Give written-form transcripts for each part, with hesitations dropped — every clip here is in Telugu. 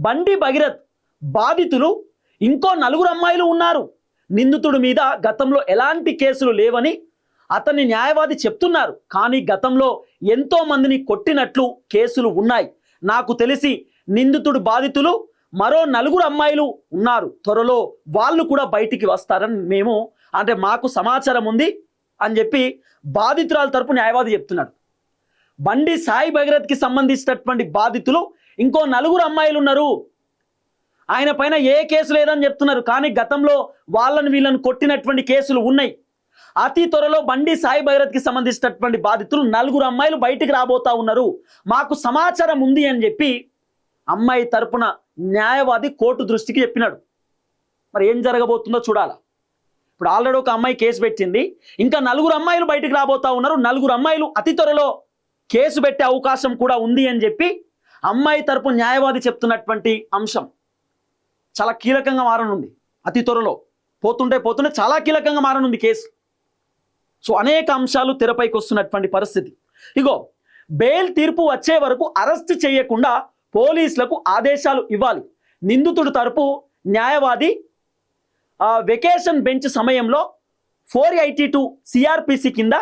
బండి భగీరథ్ బాధితులు ఇంకో నలుగురు అమ్మాయిలు ఉన్నారు. నిందితుడి మీద గతంలో ఎలాంటి కేసులు లేవని అతని న్యాయవాది చెప్తున్నారు. కానీ గతంలో ఎంతో మందిని కొట్టినట్లు కేసులు ఉన్నాయి. నాకు తెలిసి నిందితుడు బాధితులు మరో నలుగురు అమ్మాయిలు ఉన్నారు. త్వరలో వాళ్ళు కూడా బయటికి వస్తారని మాకు సమాచారం ఉంది అని చెప్పి బాధితురాల తరపు న్యాయవాది చెప్తున్నాడు. బండి సాయి భగీరథ్కి సంబంధించినటువంటి బాధితులు ఇంకో నలుగురు అమ్మాయిలు ఉన్నారు. ఆయన పైన ఏ కేసు లేదని చెప్తున్నారు. కానీ గతంలో వీళ్ళని కొట్టినటువంటి కేసులు ఉన్నాయి. అతి త్వరలో బండి సాయి భగీరథ్కి సంబంధించినటువంటి బాధితులు నలుగురు అమ్మాయిలు బయటికి రాబోతా ఉన్నారు, మాకు సమాచారం ఉంది అని చెప్పి అమ్మాయి తరపున న్యాయవాది కోర్టు దృష్టికి చెప్పినాడు. మరి ఏం జరగబోతుందో చూడాలా. ఇప్పుడు ఆల్రెడీ ఒక అమ్మాయి కేసు పెట్టింది, ఇంకా నలుగురు అమ్మాయిలు బయటికి రాబోతా ఉన్నారు. నలుగురు అమ్మాయిలు అతి త్వరలో కేసు పెట్టే అవకాశం కూడా ఉంది అని చెప్పి అమ్మాయి తరపు న్యాయవాది చెప్తున్నటువంటి అంశం చాలా కీలకంగా మారనుంది. అతి త్వరలో పోతుంటే చాలా కీలకంగా మారనుంది కేసు. సో అనేక అంశాలు తెరపైకి వస్తున్నటువంటి పరిస్థితి. ఇగో బెయిల్ తీర్పు వచ్చే వరకు అరెస్ట్ చేయకుండా పోలీసులకు ఆదేశాలు ఇవ్వాలి. నిందితుడి తరపు న్యాయవాది వెకేషన్ బెంచ్ సమయంలో 482 సిఆర్పిసి కింద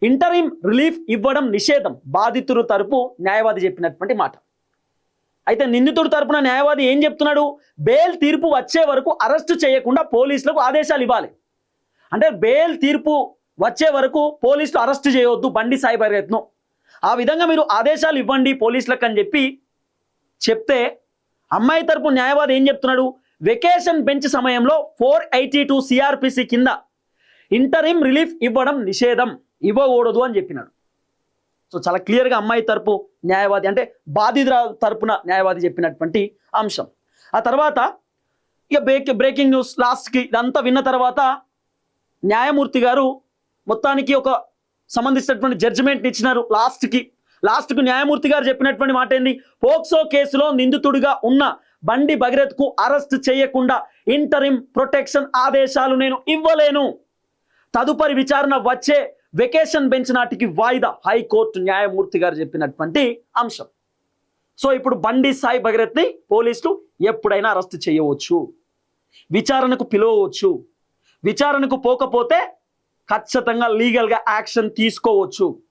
ఇంటరిమ్ రిలీఫ్ ఇవ్వడం నిషేధం, బాధితుడు తరపు న్యాయవాది చెప్పినటువంటి మాట. అయితే నిందితుడి తరపున న్యాయవాది ఏం చెప్తున్నాడు? బెయిల్ తీర్పు వచ్చే వరకు అరెస్టు చేయకుండా పోలీసులకు ఆదేశాలు ఇవ్వాలి. అంటే బెయిల్ తీర్పు వచ్చే వరకు పోలీసులు అరెస్ట్ చేయవద్దు బండి సాయి భగీరథ్ను, ఆ విధంగా మీరు ఆదేశాలు ఇవ్వండి పోలీసులకు అని చెప్తే అమ్మాయి తరపు న్యాయవాది ఏం చెప్తున్నాడు? వెకేషన్ బెంచ్ సమయంలో 482 సిఆర్పిసి కింద ఇంటరిమ్ రిలీఫ్ ఇవ్వడం నిషేధం, ఇవ్వకూడదు అని చెప్పినాడు. సో చాలా క్లియర్గా అమ్మాయి తరపు న్యాయవాది అంటే బాధితుల తరపున న్యాయవాది చెప్పినటువంటి అంశం. ఆ తర్వాత ఇక బ్రేకింగ్ న్యూస్ లాస్ట్కి ఇదంతా విన్న తర్వాత న్యాయమూర్తి గారు మొత్తానికి ఒక సంబంధించినటువంటి జడ్జిమెంట్ ఇచ్చినారు. లాస్ట్కు న్యాయమూర్తి గారు చెప్పినటువంటి మాట ఏంది? పోక్సో కేసులో నిందితుడిగా ఉన్న బండి భగీరథ్కు అరెస్ట్ చేయకుండా ఇంటరిమ్ ప్రొటెక్షన్ ఆదేశాలు నేను ఇవ్వలేను, తదుపరి విచారణ వచ్చే వెకేషన్ బెంచ్ నాటికి వాయిదా, హైకోర్టు న్యాయమూర్తి గారు చెప్పినటువంటి అంశం. సో ఇప్పుడు బండి సాయి భగీరథ్ని పోలీసులు ఎప్పుడైనా అరెస్ట్ చేయవచ్చు, విచారణకు పిలవవచ్చు, విచారణకు పోకపోతే ఖచ్చితంగా లీగల్గా యాక్షన్ తీసుకోవచ్చు.